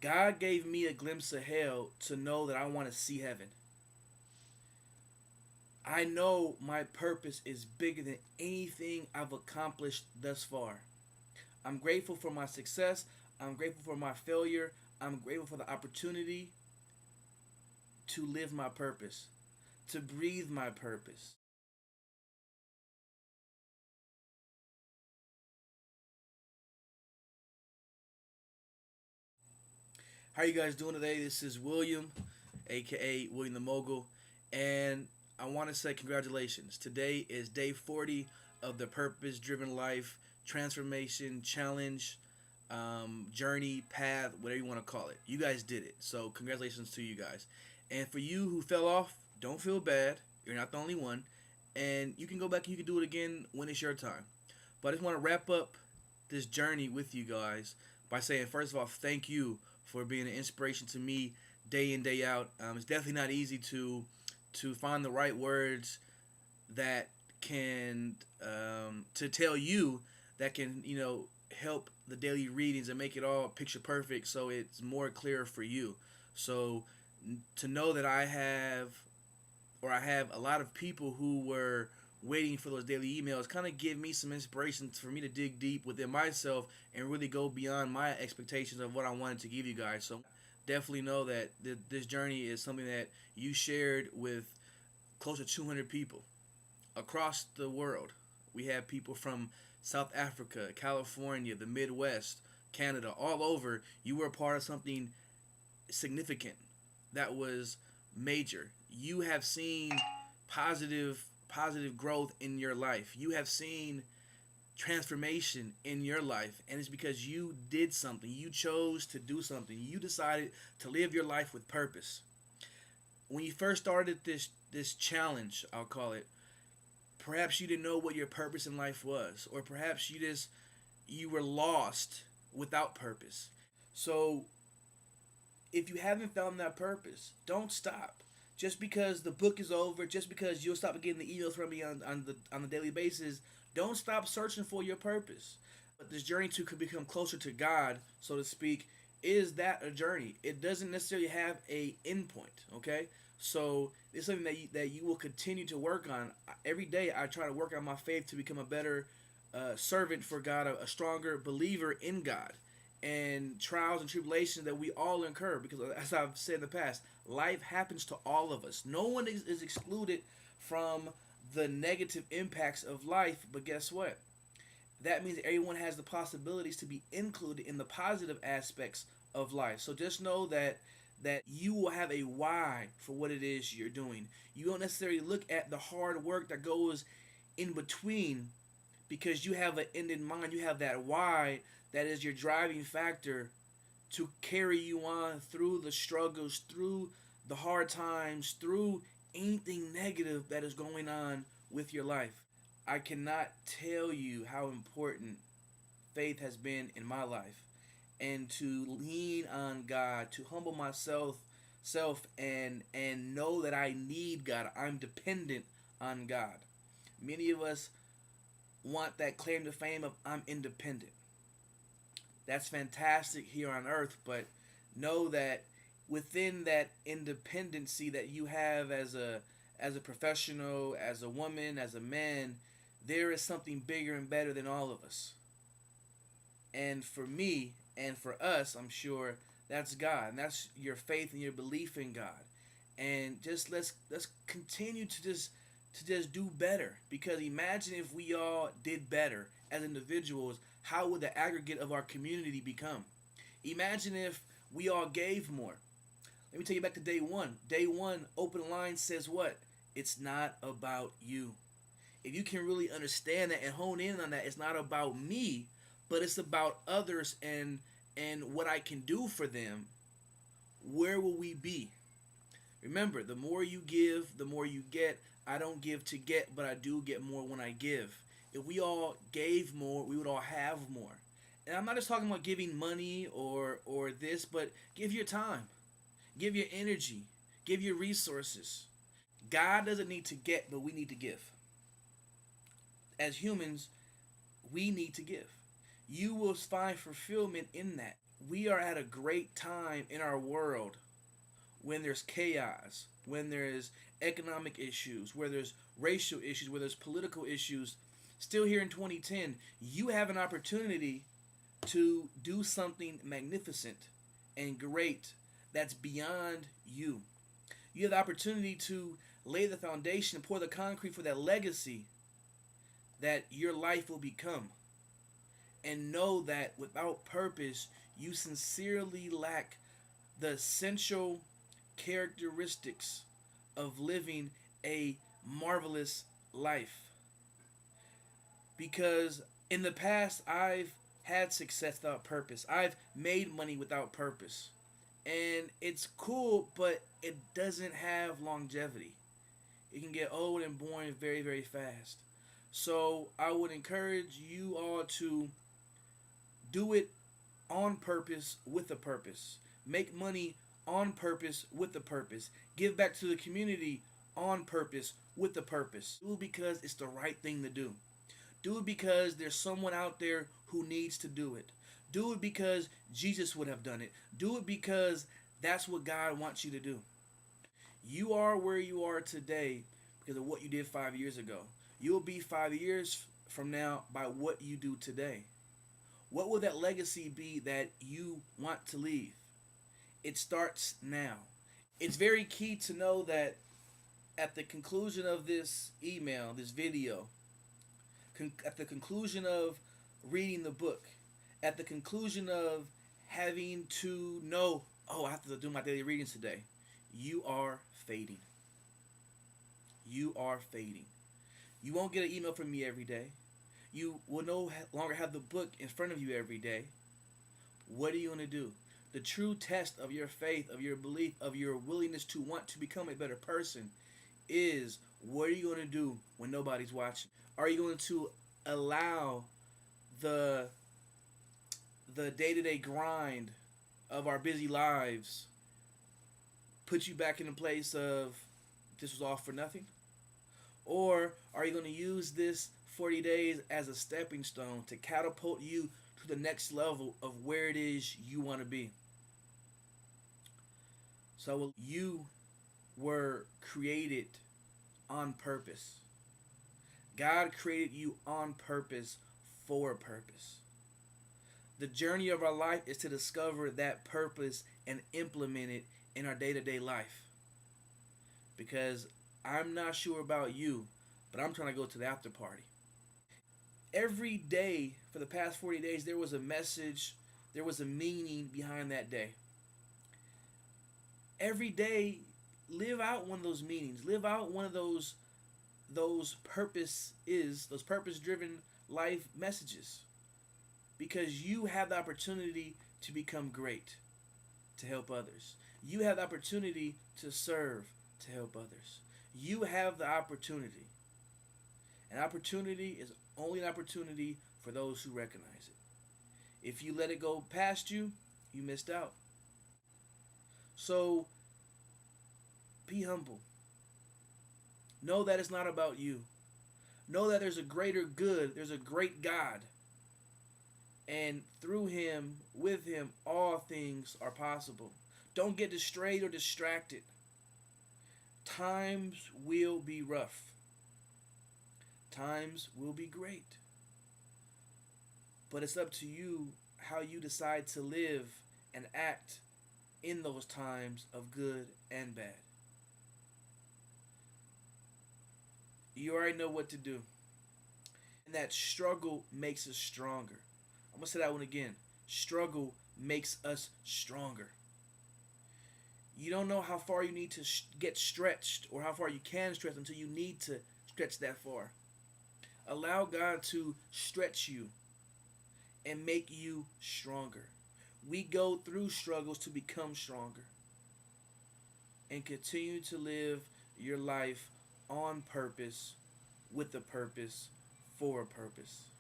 God gave me a glimpse of hell to know that I want to see heaven. I know my purpose is bigger than anything I've accomplished thus far. I'm grateful for my success. I'm grateful for my failure. I'm grateful for the opportunity to live my purpose, to breathe my purpose. How are you guys doing today? This is William, aka William the Mogul, and I want to say congratulations. Today is day 40 of the Purpose Driven Life Transformation Challenge, journey, path, whatever you want to call it. You guys did it. So, congratulations to you guys. And for you who fell off, don't feel bad. You're not the only one. And you can go back and you can do it again when it's your time. But I just want to wrap up this journey with you guys by saying, first of all, thank you for being an inspiration to me day in, day out. It's definitely not easy to find the right words that can to tell you that can help the daily readings and make it all picture perfect so it's more clear for you. So to know that I have a lot of people who were waiting for those daily emails kind of give me some inspiration for me to dig deep within myself and really go beyond my expectations of what I wanted to give you guys. So definitely know that this journey is something that you shared with close to 200 people across the world. We have people from South Africa, California, the Midwest, Canada, all over. You were a part of something significant that was major. You have seen positive growth in your life. You have seen transformation in your life, and it's because you did something. You chose to do something. You decided to live your life with purpose. When you first started this challenge, I'll call it, perhaps you didn't know what your purpose in life was, or perhaps you were lost without purpose. So if you haven't found that purpose, don't stop. Just because the book is over, just because you'll stop getting the emails from me on the daily basis, don't stop searching for your purpose. But this journey to become closer to God, so to speak, is that a journey? It doesn't necessarily have a endpoint. Okay, so it's something that you will continue to work on every day. I try to work on my faith to become a better servant for God, a stronger believer in God, and trials and tribulations that we all incur. Because as I've said in the past, life happens to all of us. No one is excluded from the negative impacts of life. But guess what? That means everyone has the possibilities to be included in the positive aspects of life. So just know that you will have a why for what it is you're doing. You don't necessarily look at the hard work that goes in between because you have an end in mind. You have that why that is your driving factor to carry you on through the struggles, through the hard times, through anything negative that is going on with your life. I cannot tell you how important faith has been in my life, and to lean on God, to humble myself and know that I need God. I'm dependent on God. Many of us want that claim to fame of I'm independent. That's fantastic here on earth, but know that within that independency that you have as a professional, as a woman, as a man, there is something bigger and better than all of us. And for me and for us, I'm sure that's God, and that's your faith and your belief in God. And just let's continue to just do better, because imagine if we all did better as individuals, how would the aggregate of our community become? Imagine if we all gave more. Let me take you back to day one. Day one, open line says what? It's not about you. If you can really understand that and hone in on that, it's not about me, but it's about others and what I can do for them. Where will we be? Remember, the more you give, the more you get. I don't give to get, but I do get more when I give. If we all gave more, we would all have more. And I'm not just talking about giving money or this, but give your time, give your energy, give your resources. God doesn't need to get, but we need to give. As humans, we need to give. You will find fulfillment in that. We are at a great time in our world when there's chaos, when there's economic issues, where there's racial issues, where there's political issues. Still here in 2010, you have an opportunity to do something magnificent and great that's beyond you. You have the opportunity to lay the foundation and pour the concrete for that legacy that your life will become. And know that without purpose, you sincerely lack the essential characteristics of living a marvelous life. Because in the past, I've had success without purpose. I've made money without purpose. And it's cool, but it doesn't have longevity. It can get old and boring very, very fast. So I would encourage you all to do it on purpose with a purpose. Make money on purpose with a purpose. Give back to the community on purpose with a purpose. Do it because it's the right thing to do. Do it because there's someone out there who needs to do it. Do it because Jesus would have done it. Do it because that's what God wants you to do. You are where you are today because of what you did 5 years ago. You will be 5 years from now by what you do today. What will that legacy be that you want to leave? It starts now. It's very key to know that at the conclusion of this email, this video, at the conclusion of reading the book, at the conclusion of having to know, oh, I have to do my daily readings today, you are fading. You are fading. You won't get an email from me every day. You will no longer have the book in front of you every day. What are you going to do? The true test of your faith, of your belief, of your willingness to want to become a better person is, what are you going to do when nobody's watching? Are you going to allow the day-to-day grind of our busy lives put you back in a place of this was all for nothing? Or are you going to use this 40 days as a stepping stone to catapult you to the next level of where it is you want to be? So you were created on purpose. God created you on purpose for a purpose. The journey of our life is to discover that purpose and implement it in our day-to-day life. Because I'm not sure about you, but I'm trying to go to the after party. Every day for the past 40 days, there was a message, there was a meaning behind that day. Every day, live out one of those meanings. Live out one of those purpose-driven life messages. Because you have the opportunity to become great, to help others. You have the opportunity to serve, to help others. You have the opportunity. An opportunity is only an opportunity for those who recognize it. If you let it go past you, you missed out. So, be humble. Know that it's not about you. Know that there's a greater good. There's a great God. And through Him, with Him, all things are possible. Don't get distracted or distracted. Times will be rough. Times will be great. But it's up to you how you decide to live and act in those times of good and bad. You already know what to do. And that struggle makes us stronger. I'm going to say that one again. Struggle makes us stronger. You don't know how far you need to get stretched or how far you can stretch until you need to stretch that far. Allow God to stretch you and make you stronger. We go through struggles to become stronger. And continue to live your life on purpose, with a purpose, for a purpose.